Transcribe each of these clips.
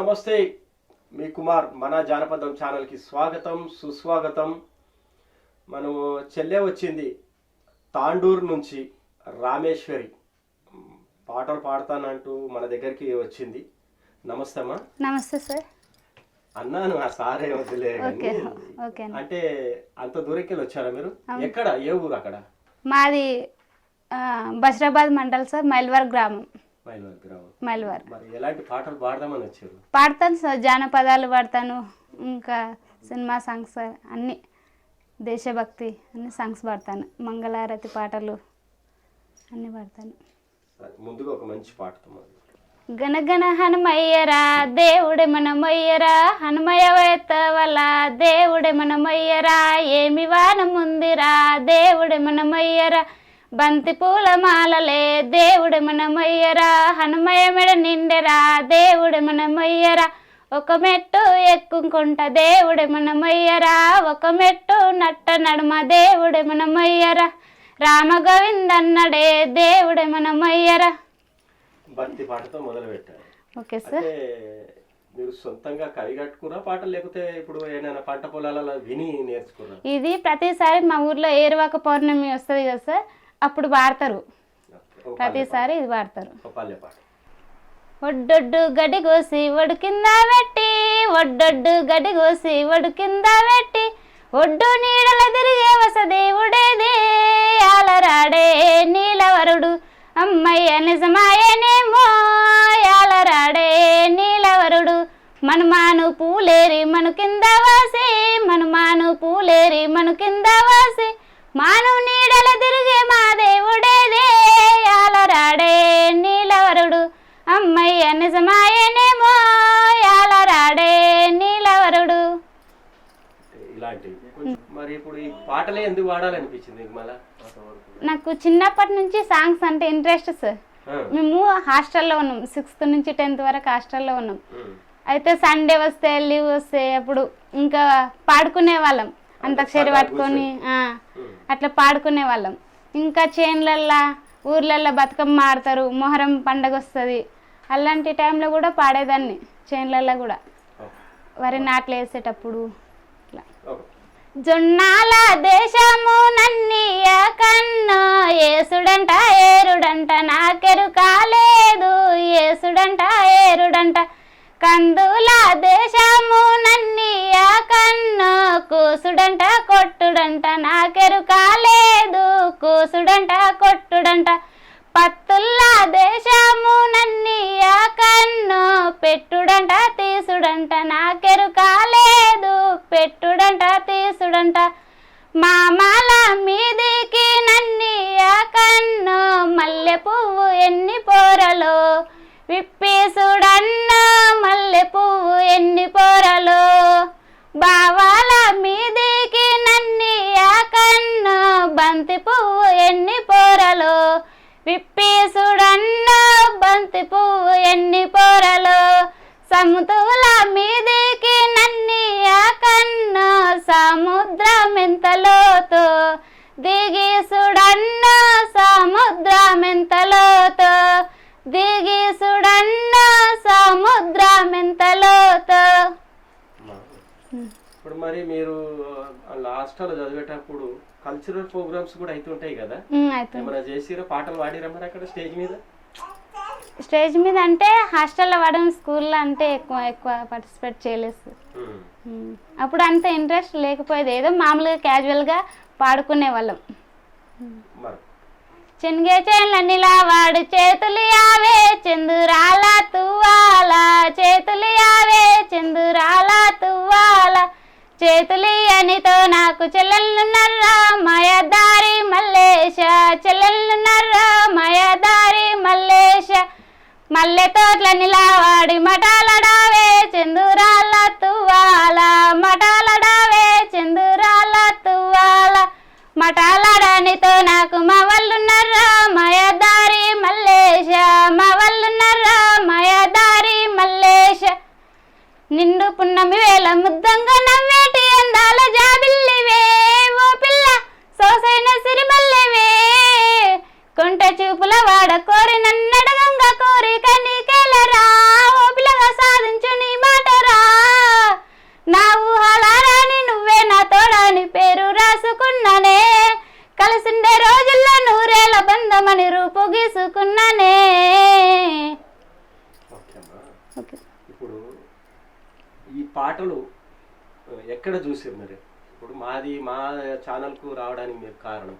నమస్తే మీ కుమార్ మన జానపదం ఛానల్కి స్వాగతం సుస్వాగతం. మనము చెల్లె వచ్చింది తాండూరు నుంచి రామేశ్వరి పాటలు పాడతానంటూ మన దగ్గరికి వచ్చింది. నమస్తే అమ్మా. నమస్తే సార్. అన్నాను ఆ సారే వదిలే అంటే అంత దూరంకి వెళ్ళి వచ్చారా మీరు? ఎక్కడ ఏ ఊరు? అక్కడ మాది బషీరాబాద్ మండల్ సార్, మైల్వార్ గ్రామం. మైల్వార్. మరి ఎలాంటి పాటలు పాడదామని వచ్చారు? పాడతాను సార్, జానపదాలు పాడతాను, ఇంకా సినిమా సాంగ్స్ అన్ని, దేశభక్తి అన్ని సాంగ్స్ పాడతాను, మంగళారతి పాటలు అన్ని పాడతాను. ముందుగా ఒక మంచి పాటతో గణగణ హనుమయ్యరా దేవుడే మనమయ్యరా, హనుమయ్య వేత వల్ల దేవుడే మనమయ్యరా, ఏమి వానం ఉందిరా దేవుడే మనమయ్యరా, బంతి పూల మాలలే దేవుడే మనమయ్యరా, హనుమయ్య మెడ నిండెరా దేవుడే మనమయ్యరా, ఒక మెట్టు ఎక్కుకుంట దేవుడే మనమయ్యరా, ఒక మెట్టు నట్ట నడుమ దేవుడే మనమయ్యరా, రామ గోవిందన్నడే దేవుడే మనమయ్యరా. భక్తి పాటతో మొదలు పెట్టారు. Okay sir. మీరు సొంతంగా కవి కట్టుకున్నా పాటలు, లేకపోతే ఇప్పుడు ఏమైనా పంట పొలాలలో విని నేర్చుకున్నా? ఇది ప్రతిసారి మా ఊర్లో ఏరువాక పౌర్ణమి వస్తుంది కదా సార్, అప్పుడు పాడతారు. ప్రతిసారి ఇది పాడతారు. ఒడ్డొడ్డు గడ్డి కోసి ఒడు కింద పెట్టి, ఒడ్డొడ్డు గడ్డి కోసి ఒడు కింద పెట్టి, ఒడ్డు నీడల తిరిగే వసదేవుడేదే యాలరాడే నీలవరుడు, అమ్మయ్య నిజమాయనేమో యాలరాడే నీలవరుడు, మనుమాను పూలేరి మను కింద వాసి, మనుమాను పూలేరి మను కింద వాసి, మాను నీడల తిరిగే మా దేవుడేదే యాలరాడే నీలవరుడు, అమ్మయ్య నిజమాయనేమో యాలరాడే నీలవరుడు. మరి ఇప్పుడు ఈ పాటలే ఎందుకు వాడాలనిపించింది మళ్ళా? నాకు చిన్నప్పటి నుంచి సాంగ్స్ అంటే ఇంట్రెస్ట్ సార్. మేము హాస్టల్లో ఉన్నాం, 6th నుంచి 10th వరకు హాస్టల్లో ఉన్నాం. అయితే సండే వస్తే లీవ్ వస్తే అప్పుడు ఇంకా పాడుకునే వాళ్ళం, అంతాక్షరి పట్టుకొని అట్లా పాడుకునే వాళ్ళం. ఇంకా చేన్లల్లో ఊర్లల్లో బతుకమ్మ ఆడతారు, మొహరం పండగ వస్తుంది, అలాంటి టైంలో కూడా పాడేదాన్ని. చేన్లల్లో కూడా వరి నాట్లు వేసేటప్పుడు ఇట్లా. జొన్నాల దేశము నన్నీయ కన్నా ఏసుడంట ఏరుడంట నాకెరు కాలేదు, ఏసుడంట ఏరుడంట, కందుల దేశము నన్నీయ కన్నా కూసుడంట కొట్టుడంట నాకెరు కాలేదు, కూసుడంట కొట్టుడంట, పత్తుల్ల దేశము నన్నీయ కన్ను పెట్టుడంట తీసుడంట నాకెరు కాలేదు, పెట్టుడంట తీసుడంట, మామల మీదికి నన్నీయ కన్ను మల్లె పువ్వు ఎన్ని పోరలో విప్పేసుడన్న, మల్లె పువ్వు ఎన్ని పోరలో, బావాల మీదికి నన్నీయ కన్ను బంతి పువ్వు ఎన్ని పోరలో విప్పేసుడన్న, బంతి పువ్వు ఎన్ని పోరలో, సముద్రుల మీదికి నన్నీయ కన్ను సముద్రమెంతలోతో దిగీసుడన్న, సముద్రమెంతలోతో దిగీసుడన్న, సముద్రమెంతలోతో. ఇప్పుడు మరి మీరు హాస్టల్లో చదివేటప్పుడు కల్చరల్ ప్రోగ్రామ్స్ కూడా అవుతుంటాయి కదా, ఏమైనా చేసిరా? పాటలు పాడిరా మరి అక్కడ స్టేజ్ మీద? స్టేజ్ మీద అంటే హాస్టల్లో పాడడం, స్కూల్లో అంటే ఎక్కువ పార్టిసిపేట్ చేయలేదు. అప్పుడు అంత ఇంట్రెస్ట్ లేకపోయేది, ఏదో మామూలుగా క్యాజువల్గా పాడుకునే వాళ్ళం. చెనిగే చేనులనిలా వాడు చేతులు యావే చందురాల తువ్వాల, చేతులు యావే చందురాల తువ్వాల, చేతులు అనితో నాకు చెల్లెళ్ళున్నారా మాయదారి మల్లేశ, చెల్లెళ్ళున్నారా మాయదారి మల్లేశ, మల్లె తోట్ల నిలవాడి మటాలడావే చందురాల తువ్వాల, మటాలడావే చందురాల తువ్వాల, మటాలడానితో నాకు మా వాళ్ళున్నారా మాయదారి మల్లేశ, మా వాళ్ళున్నారా మాయదారి మల్లేశ, నిండు పున్నమి వేళ ముద్దంగా నవ్వేటి అందాల జాబిల్లివే, ఓ పిల్ల సోసైన సిరిమల్లెవే, కొంట చూపుల వాడ కోరి నన్నడగంగా కోరిక నీకెలరా, ఓ పిల్లగా సాధించు నీ గీసుకున్నానే. ఓకే. ఇప్పుడు ఈ పాటలు ఎక్కడ చూసారు మరి? ఇప్పుడు మా ఛానల్కు రావడానికి మీరు కారణం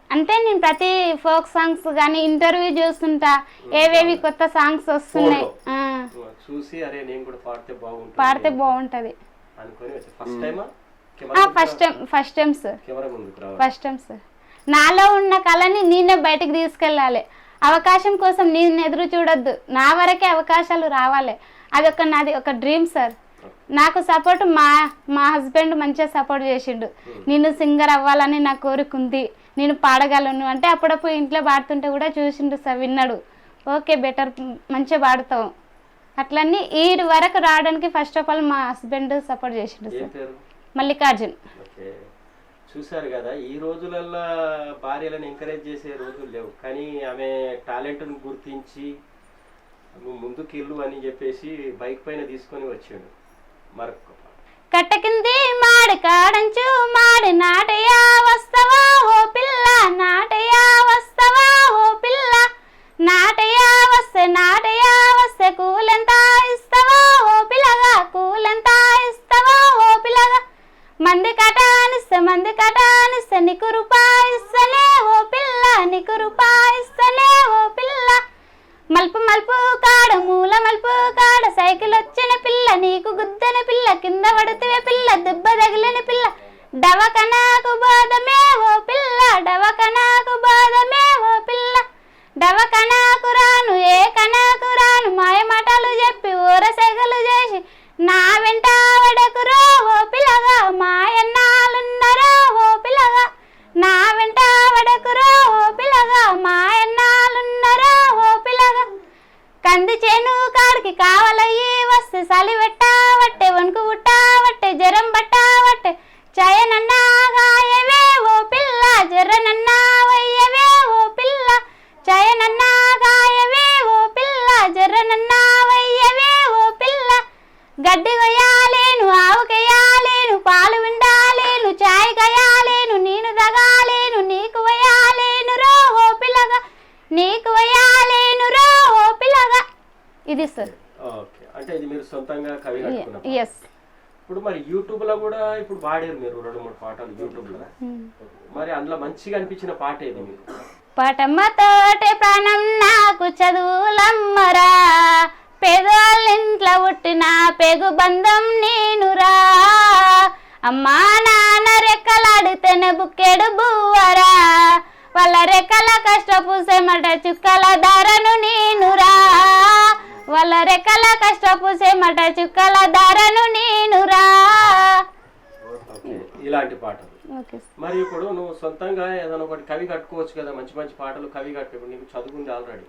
అంటే నేను ప్రతి ఫోక్ సాంగ్స్ కానీ ఇంటర్వ్యూ చూస్తుంటా, ఏవేవి కొత్త సాంగ్స్ వస్తున్నాయి చూసి అరే నేను కూడా పాడితే బాగుంటది అనుకొని ఫస్ట్ టైం సార్. నాలో ఉన్న కళని నేనే బయటకు తీసుకెళ్ళాలి. అవకాశం కోసం నేను ఎదురు చూడొద్దు, నా వరకే అవకాశాలు రావాలి. నాది ఒక డ్రీమ్ సార్. నాకు సపోర్ట్ మా హస్బెండ్ మంచిగా సపోర్ట్ చేసిండు. నేను సింగర్ అవ్వాలని నా కోరికుంది, నేను పాడగలను అంటే అప్పుడప్పుడు ఇంట్లో పాడుతుంటే కూడా చూసిండు సార్, విన్నాడు. ఓకే బెటర్, మంచిగా పాడుతావు అట్లన్నీ. ఈ వరకు రావడానికి ఫస్ట్ ఆఫ్ ఆల్ మా హస్బెండ్ సపోర్ట్ చేసిండు సార్, మల్లికార్జున్. చూసారు కదా, ఈ రోజులలో భార్యలను ఎంకరేజ్ చేసే రోజులు లేవు, కానీ ఆమె టాలెంట్ను గుర్తించి నువ్వు ముందుకెళ్ళు అని చెప్పేసి బైక్ పైన తీసుకొని వచ్చాడు. మరొక కట్టకింది మాడి కాడంచు మాడి నాటయా వస్తవా ఓ పిల్ల, నాటయా వస్తవా ఓ పిల్ల, నాటయా వస్తే కూలెంత ఇస్తవా ఓ పిల్లగా, కూలెంత ఇస్తవా ఓ పిల్లగా, మంది కటానిస్తే నీకు రూపాయిస్తలే ఓ పిల్ల, నీకు రూపాయిస్తలే ఓ పిల్ల, మలుపు కాడ మూల మలుపు కాడ సైకిల్ వచ్చిన పిల్ల, నీకు గుద్దన పిల్ల, కింద పడితే పిల్ల, దెబ్బ తగిలిన పిల్ల, డవకనాకు బాధమే ఓ పిల్ల, డవకనాకు బాధమే ఓ పిల్ల, డవకనాకు రాను ఏ కనాకు రాను, మాయ మాటలు చెప్పి ఊరసెగలు చేసి నా వెంట వడకురో ఓ పిల్లగా, మాయన్నాలున్నరో ఓ పిల్లగా, నా వెంట వడకురో ఓ పిల్లగా, మాయన్నాలున్నరో ఓ పిల్లగా, కంది చేను కాడికి కావాలయ్యి వస్తే సలి పెట్టావట్టే, వణుకు పుట్టావట్టే, జ్వరం పట్టావట్టే, చయనన్నా గాయవే ఓ పిల్ల, జర్రనన్నా వయ్యవే ఓ పిల్ల, చయనన్నా గాయవే ఓ పిల్ల, జర్రనన్నా వయ్యవే ఓ పిల్ల, గడ్డి కొయ్యాలేను ఆవుకెయ్యాలేను, పాలు విండాలేను చాయ్ కయ్యాలేను, నేను దగాలేను నీకు వయ్యాలేను రో ఓ పిల్లగా, నీకు వయ్యాలేను రో ఓ పిల్లగా. ఇది సార్. ఓకే, అంటే ఇది మీరు సొంతంగా కవి కట్టుకున్నారు. yes. ఇప్పుడు మరి యూట్యూబ్ లో కూడా ఇప్పుడు పాడారు మీరు 2-3 పాటలు యూట్యూబ్ లో, మరి అందులో మంచిగా అనిపించిన పాట ఏది మీకు? పటమ్మతోటే ప్రాణం నాకు చదువులమ్మరా, పేదోళ్ళింట్లో పుట్టిన పెగు బంధం నేనురా, అమ్మా నాన్న రెక్కలాడితేనే బుక్కెడు బువ్వరా, వాళ్ళ రెక్కల కష్టపు సెమట చుక్కల ధరను నేనురా, వాళ్ళ రెక్కల కష్టపు సెమట చుక్కల ధరను నేనురా. ఇలాంటి పాటలు. మరి ఇప్పుడు నువ్వు సొంతంగా ఏదైనా ఒకటి కవి కట్టుకోవచ్చు కదా, మంచి మంచి పాటలు కవి కట్టు, నీకు చదువుకుంది ఆల్రెడీ,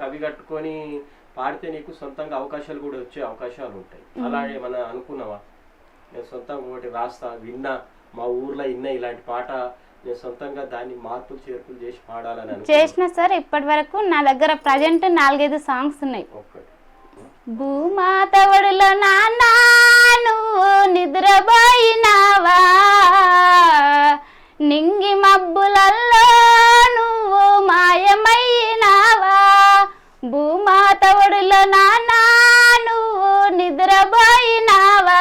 కవి కట్టుకొని పాడితే నీకు సొంతంగా అవకాశాలు కూడా వచ్చే అవకాశాలు ఉంటాయి. అలా ఏమన్నా అనుకున్నావా? నేను సొంతంగా ఒకటి రాస్తా, విన్నా మా ఊర్లో ఇలాంటి పాట, నేను సొంతంగా దాన్ని మార్పులు చేర్పులు చేసి పాడాలని చేసిన సార్. ఇప్పటి వరకు నా దగ్గర ప్రజెంట్ 4-5 సాంగ్స్ ఉన్నాయి. భూమాత ఒడిలో నాన్న నువ్వు నిద్రపోయినావా, నింగి మబ్బులల్లో నువ్వు మాయమైనావా, భూమాత ఒడిలో నాన్న నువ్వు నిద్రపోయినావా,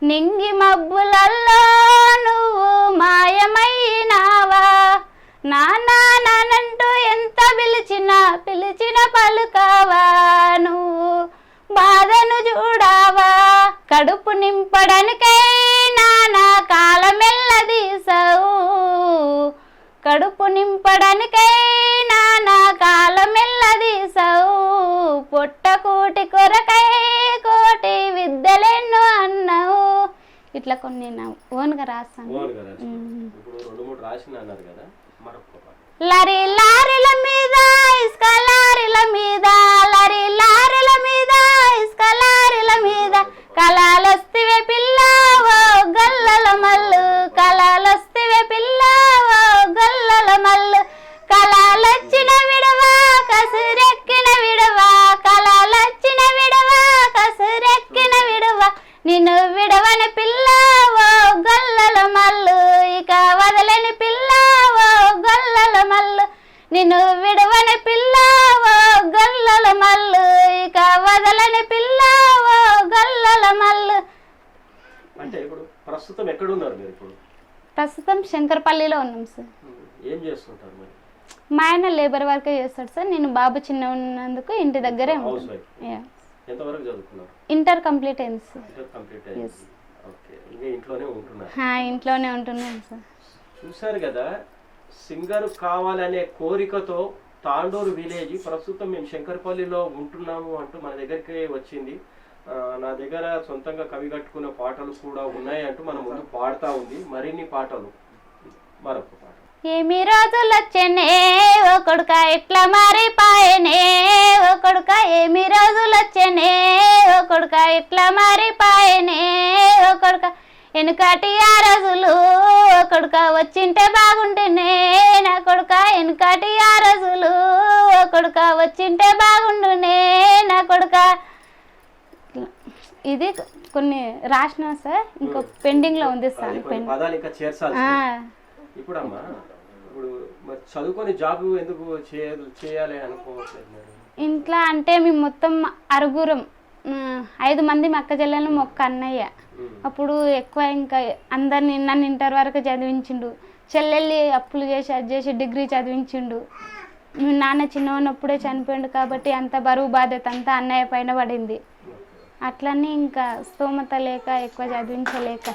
నింగి మబ్బులల్లో నువ్వు మాయమైనావా, నానా నానంటూ ఎంత పిలిచిన పలుకావా, నువ్వు బాధను చూడావా, కడుపు నింపడానికై నానా కాలమెల్లదీసావు, కడుపు నింపడానికై నానా కాలమెల్లదీసావు, పొట్ట కూటి కొరకై కోటి విద్యలెన్నో అన్నావు. ఇట్లా కొన్ని ఓన్గా రాస్తాను. లరి లారీల మీద ఇసుక లారీల మీద, లరి లారీల మీద ఇసుక లారీల మీద, కళాలొస్తివే పిల్ల ఓ గల్లల మల్లు, కళాలొస్తివే పిల్ల ఓ గల్లల మల్లు, కళాలొచ్చిన విడవా కసురెక్కిన విడవా, కళాలొచ్చిన విడవా కసురెక్కిన విడవా, నిన్ను విడవని పిల్ల ఓ గల్లల మల్లు, ఇక వదలని పిల్ల ఓ గల్లల మల్లు, నిన్ను విడవని పిల్ల ఓ గల్లల మల్లు, ఇక వదలని పిల్ల ఓ గల్లల మల్లు. అంటే ఇప్పుడు ప్రస్తుతం ఎక్కడున్నారు మీరు? ఇప్పుడు ప్రస్తుతం శంకరపల్లిలో ఉన్నాం సార్. ఏం చేస్తుంటారు మరి? మా ఆయన లేబర్ వర్క్ చేస్తాడు సార్. నేను బాబు చిన్న ఉన్నందుకు ఇంటి దగ్గరే ఉంటాను. ఎంతవరకు చదువుకున్నారు? ఇంటర్ కంప్లీట్ అయింది సార్. ఇంటర్ కంప్లీట్ అయింది. ఓకే, ఇంకా ఇంట్లోనే ఉంటున్నారు? ఇంట్లోనే ఉంటున్నాను సార్. చూసారు కదా, సింగర్ కావాలనే కోరికతో తాండూరు విలేజ్ ప్రస్తుతం మేము శంకరపల్లిలో ఉంటున్నాము అంటూ మన దగ్గరికి వచ్చింది. నా దగ్గర సొంతంగా కవి కట్టుకున్న పాటలు కూడా ఉన్నాయి అంటూ మన ముందు పాడుతూ ఉంది. మరిన్ని పాటలు, మరొక పాట. ఏమి రోజులు వచ్చేనే ఓ కొడుక ఎట్లా మారిపాయనే ఓ కొడుక, ఏమి రోజులు వచ్చేనే ఓ కొడుక ఎట్లా మారిపాయనే ఓ కొడుక, వెనుకటి ఆ రోజులు ఓ కొడుక వచ్చింటే బాగుంటేనే నా కొడుక, వెనుకటి ఆ రోజులు ఓ కొడుక వచ్చింటే బాగుండునే నా కొడుక. ఇది కొన్ని రాసిన సార్, ఇంకో పెండింగ్ లో ఉంది సార్. ఇప్పుడు అమ్మా, ఇప్పుడు చదువుకొని జాబ్ ఎందుకు చేయాలి అనుకోవట్లేదు మీరు? ఇంట్లో అంటే మేము మొత్తం అరుగురం 5 మంది అక్క చెల్లెలు, ఒక్క అన్నయ్య. అప్పుడు ఎక్కువ ఇంకా అందరిని నన్ను ఇంటర్ వరకు చదివించిండు. చెల్లెల్ని అప్పులు చేసి అది చేసి డిగ్రీ చదివించిండు. నాన్న చిన్న ఉన్నప్పుడే చనిపోయిండు కాబట్టి అంత బరువు బాధ్యత అంతా అన్నయ్య పైన పడింది. అట్లనే ఇంకా స్తోమత లేక ఎక్కువ చదివించలేక.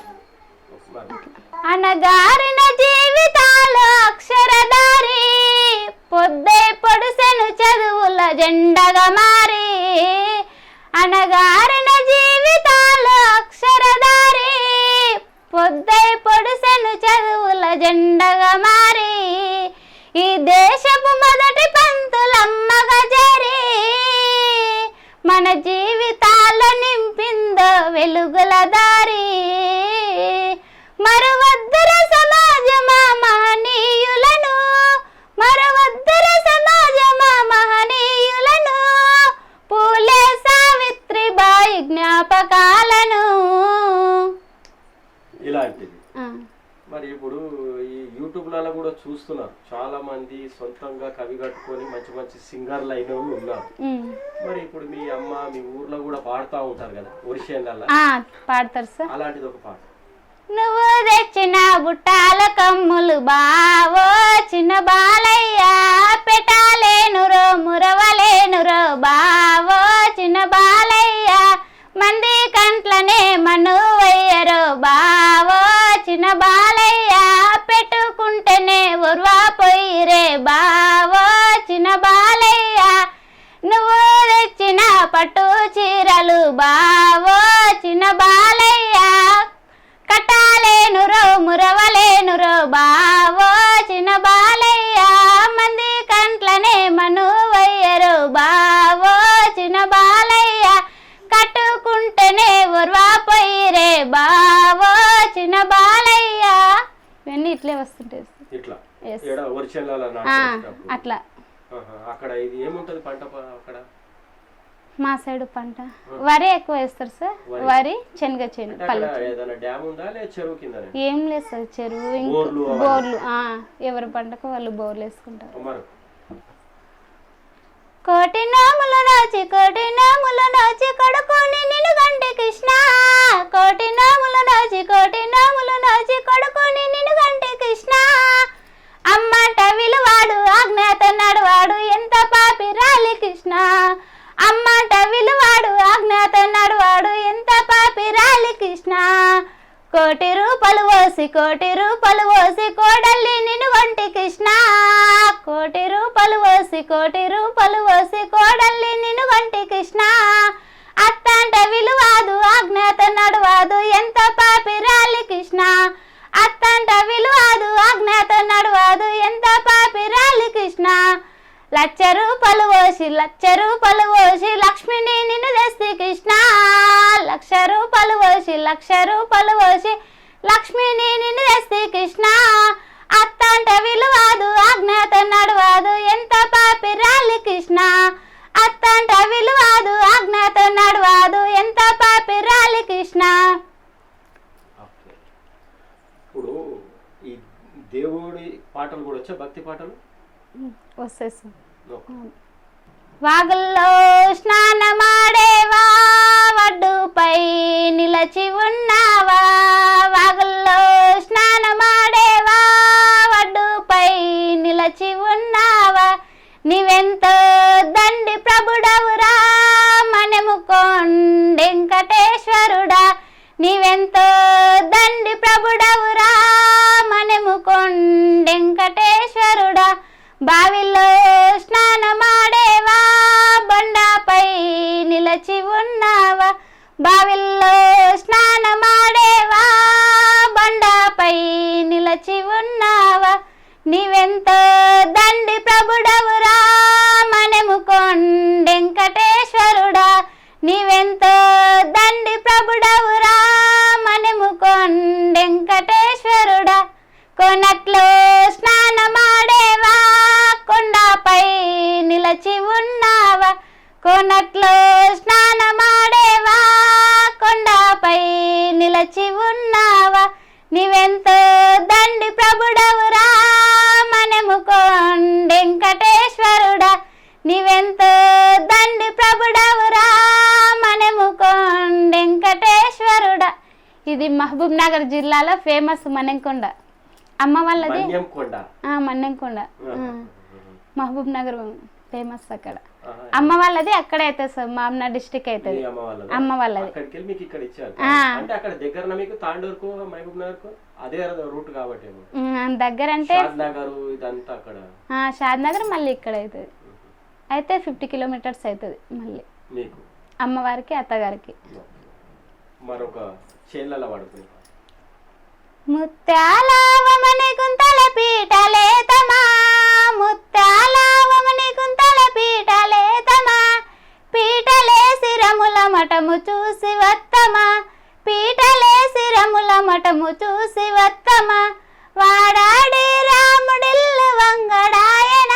అనగారిన జీవితాలు అక్షరధారి, పొద్దే పొడుసెను చదువుల జెండగా మారి. అనగారిన జీవితాలు అక్షరధారి, పొద్దే పొడుసెను చదువుల జెండగా మారి. ఈ దేశపు మొదటి పంతులమ్మగా చేరి, మన జీవితాల నింపిందో వెలుగుల దారి. మరవద్దర సమాజమా మహనీయులను, మరవద్దర సమాజమా మహనీయులను, పూలే సావిత్రిబాయి జ్ఞాపకాలను. ఇలాంటిది. మరి ఇప్పుడు ఈ యూట్యూబ్లలో కూడా చూస్తున్నారు, చాలా మంది సొంతంగా కవి కట్టుకొని మంచి మంచి సింగర్లు అయిన వాళ్ళు ఉన్నారు. మరి ఇప్పుడు మీ అమ్మ మీ ఊర్లో కూడా పాడుతూ ఉంటారు కదా ఒరిషియన్లలో? పాడతారు సార్. అలాంటిది ఒక పాట. నువ్వు తెచ్చిన బుట్టాల కమ్ములు బావో చిన్న బాలయ్య, పెట్టాలేనురో మురవలేనురో బావో చిన్న బాలయ్య, మంది కంట్లనే మనువయ్యరో బావో చిన్న బాలయ్య, పెట్టుకుంటేనే ఉర్వా పొయ్యిరే బావో చిన్న బాలయ్య. నువ్వు తెచ్చిన పట్టు చీరలు బావో చిన్న బాలయ్య, కట్టాలేనురో మురవలేనురో బావో చిన్న బాలయ్య, మంది కంట్లనే మనువయ్యరో బావో చిన్న బాలయ్య, కట్టుకుంటేనే ఉర్వా పొయ్యిరే బావో చిన్న బాలయ్య. ఇవన్నీ ఇట్లే వస్తుంటాయి అట్లా. అక్కడ ఇది ఏముంటది పంట? అక్కడ మా సైడ్ పంట వరి ఎక్కువ వేస్తారు సార్. వరి, శనగ చేను. ఏం లేదు సార్, చెరువు బోర్లు. ఎవరి పంటకు వాళ్ళు బోర్లు వేసుకుంటారు. కోటి నోములు నోచి కోటి నోములు నోచి కొడుకుని నిన్ను గంటి కృష్ణ, కోటి నోములు నోచి కోటి నోములు నోచి కొడుకుని నిన్ను గంటి కృష్ణ. అమ్మాట విలువాడు ఆజ్ఞాత నడువాడు ఎంత పాపి రాలి కృష్ణ, అమ్మాట విలువాడు ఆజ్ఞాత నడువాడు ఎంత పాపి రాలి కృష్ణ. కోటి రూపాయలు పోసి కోటి రూపాయలు పోసి కోడల్లి నిన్ను వంటి కృష్ణ, కోటి రూపాయలు పోసి కోటి రూపాయలు పోసి కోడల్లి నిన్ను వంటి కృష్ణ. అత్తంట విలువాదు ఆజ్ఞాత నడువాదు ఎంత పాపి రాలి కృష్ణ, అత్తంట విలువాదు ఆజ్ఞాత నడువాదు ఎంత పాపి రాలి కృష్ణ. 1,00,000 రూపాయలు పోసి 1,00,000 రూపాయలు పోసి లక్ష్మిని నిన్ను తెస్తి కృష్ణ, 1,00,000 రూపాయలు పోసి 1,00,000 రూపాయలు పోసి లక్ష్మిని నిన్ను తెస్తి కృష్ణ. అత్తంట విలువాదు ఆజ్ఞాత నడువాదు ఎంత పాపి రాలి కృష్ణ, అత్తంట విలువాదు ఆజ్ఞాత నడువాదు ఎంత పాపి రాలి కృష్ణ. ఇప్పుడు ఈ దేవుడి పాటలు కూడా వచ్చా, భక్తి పాటలు? వస్తాయి. వాగుల్లో స్నానమాడేవా, వడ్డుపై నిలచి ఉన్నావా, వాగుల్లో స్నానమాడేవా, వడ్డుపై నిలచి ఉన్నావా, నీవెంతో దండి ప్రభుడవురా, మనము కొండెంకటేశ్వరుడా, నీవెంతో దండి ప్రభుడవురా, మనము కొండెంకటేశ్వరుడా, బావిలో స్నానమాడేవా, బండపై నిలచి ఉన్నావా, బావిల్లో స్నానమాడేవా, బండపై నిలచి ఉన్నావా, నీవెంతో దండి ప్రభుడవురా, మనము కొండెంకటేశ్వరుడా, నీవెంతో దండి ప్రభుడవురా, మనము కొండెంకటేశ్వరుడా, కొనట్లో స్నానమాడేవా, కొండపై నిలచి ఉన్నావా, కొనట్లో స్నానమాడేవా, కొండపై నిలచి ఉన్నావా, నీవెంతో దండి ప్రభుడవురా, మనము కొండెంకటేశ్వరుడా, నీవెంతో దండి ప్రభుడవురా, మనము కొండెంకటేశ్వరుడా. ఇది మహబూబ్ నగర్ జిల్లాలో ఫేమస్ మన్నెంకొండ. అమ్మ వాళ్ళది మన్నెంకొండ, మహబూబ్ నగర్ ఫేమస్. అక్కడ అమ్మ వాళ్ళది అక్కడ అవుతుంది సార్, మామనార్ డిస్ట్రిక్ట్ అవుతుంది అమ్మ వాళ్ళది. దగ్గర అంటే షాద్ నగర్ మళ్ళీ ఇక్కడ అవుతుంది. అయితే 50 కిలోమీటర్స్ అవుతుంది మళ్ళీ అమ్మవారికి అత్తగారికి. ముత్యాల వమని కుంతల పీటలేతమా, ముత్యాల వమని కుంతల పీటలేతమా, పీటలే శిరముల మఠము చూసి వత్తమా, పీటలే శిరముల మఠము చూసి వత్తమా, వాడాడి రాముడిల్లు వంగడాయన,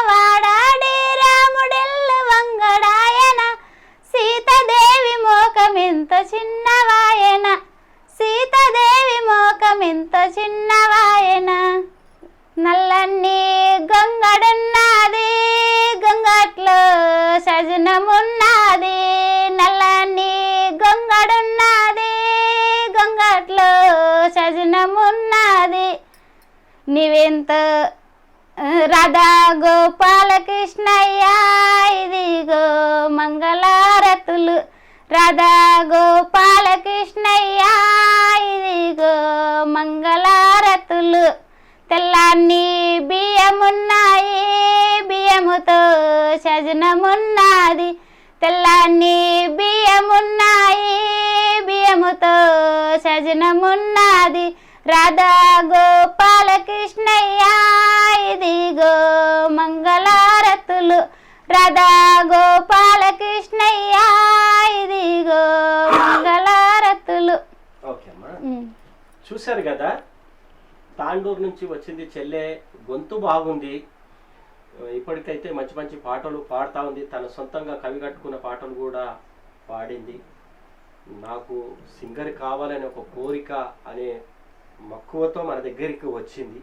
వాడాడి రాముడిల్లు వంగడాయన, సీతాదేవి మోకమెంత చిన్నవాయన, సీతాదేవి మోకమెంత చిన్నవాయన, నల్లన్ని గంగడున్నది, గంగట్లో సజనమున్నది, నల్లని గంగడున్నది, గంగట్లో సజనమున్నది, నీవెంతో రాధా గోపాలకృష్ణయ్య, ఇదిగో మంగళారతులు, రాధా గోపాలకృష్ణయ్య, ఇదిగో మంగళారతులు, తెల్లాన్ని బియ్యమున్నాయి, బియ్యముతో సజనమున్నది, తెల్లాన్ని బియ్యమున్నాయి, బియ్యముతో సజనమున్నది, రాధా గోపాలకృష్ణయ్య, ఇదిగో మంగళారతులు, రాధా గోపాలకృష్ణయ్య, ఇదిగో మంగళారతులు. చూశారు కదా, తాండూరు నుంచి వచ్చింది చెల్లె, గొంతు బాగుంది, ఇప్పటికైతే మంచి మంచి పాటలు పాడుతూ ఉంది, తన సొంతంగా కవి కట్టుకున్న పాటలు కూడా పాడింది. నాకు సింగర్ కావాలనే ఒక కోరిక అనే మక్కువతో మన దగ్గరికి వచ్చింది.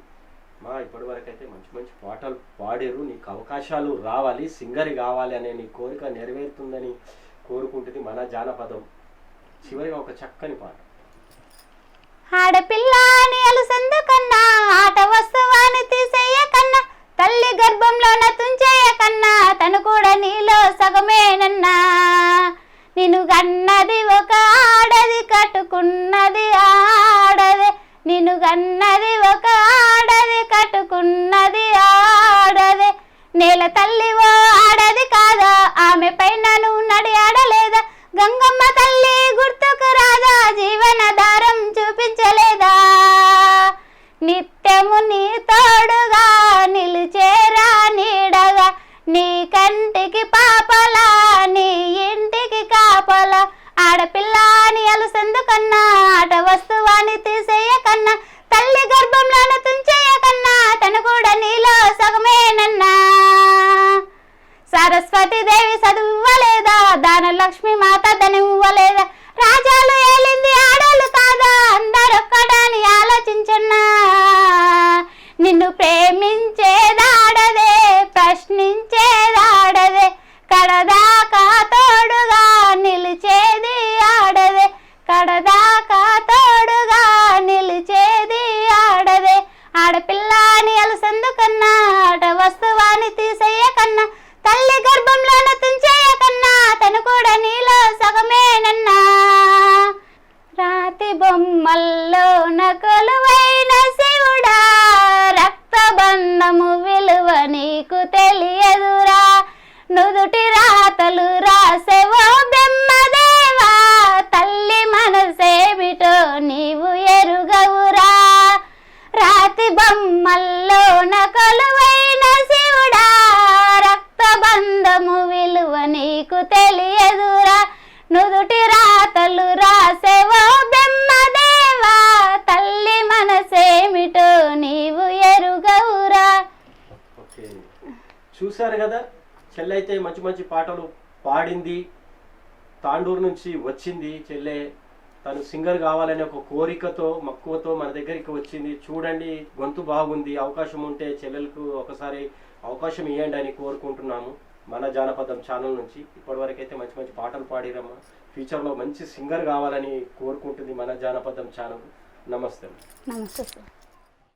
ఇప్పటి వరకు అయితే మంచి మంచి పాటలు పాడారు, నీకు అవకాశాలు రావాలి, సింగర్ కావాలి అనే నీ కోరిక నెరవేరుతుందని కోరుకుంటుంది మన జానపదం. చివరిగా ఒక చక్కని పాట. ఆడపిల్లని అలుసందు కన్నా, ఆట వస్తువాన్ని తీసేయ కన్నా, తల్లి గర్భంలోన తుంచేయ కన్నా, తను కూడా నీలో సగమేనన్నా, నిన్ను కన్నది ఒక ఆడది, కట్టుకున్నది ఆడదే, నిన్ను కన్నది ఒక ఆడది, కట్టుకున్నది ఆడదే, నేల తల్లివో ఆడది కాదా, ఆమె పైన నువ్వు నడి ఆడలేదా, గంగమ్మ తల్లి గుర్తుకు రాదా, జీవనధారం చూపించలేదా, నిత్యము నీ తోడుగా నిలిచేరా నీడగా, నీ కంటికి పాపలా, నీ ఇంటికి కాపలా, ఆడపిల్లని అలుసందు కన్నా, ఆట వస్తువాన్ని తీసేయ కన్నా, తల్లి గర్భంలోన తుంచేయ కన్నా, తను కూడా నీలో సగమేనన్నా, సరస్వతి దేవి చదువులేదా, దానలక్ష్మి మాత ధనివ్వలేదా, రాజాలు ఏలింది ఆడోళ్ళు కాదా, అందరొక్కడాని ఆలోచించన్నా, నిన్ను చూశారు కదా, చెల్లె అయితే మంచి మంచి పాటలు పాడింది. తాండూరు నుంచి వచ్చింది చెల్లె. తను సింగర్ కావాలనే ఒక కోరికతో మక్కువతో మన దగ్గరికి వచ్చింది. చూడండి, గొంతు బాగుంది. అవకాశం ఉంటే చెల్లెలకు ఒకసారి అవకాశం ఇవ్వండి అని కోరుకుంటున్నాము మన జానపదం ఛానల్ నుంచి. ఇప్పటివరకు అయితే మంచి మంచి పాటలు పాడిరమ్మా. ఫ్యూచర్లో మంచి సింగర్ కావాలని కోరుకుంటుంది మన జానపదం ఛానల్. నమస్తే. నమస్తే సార్.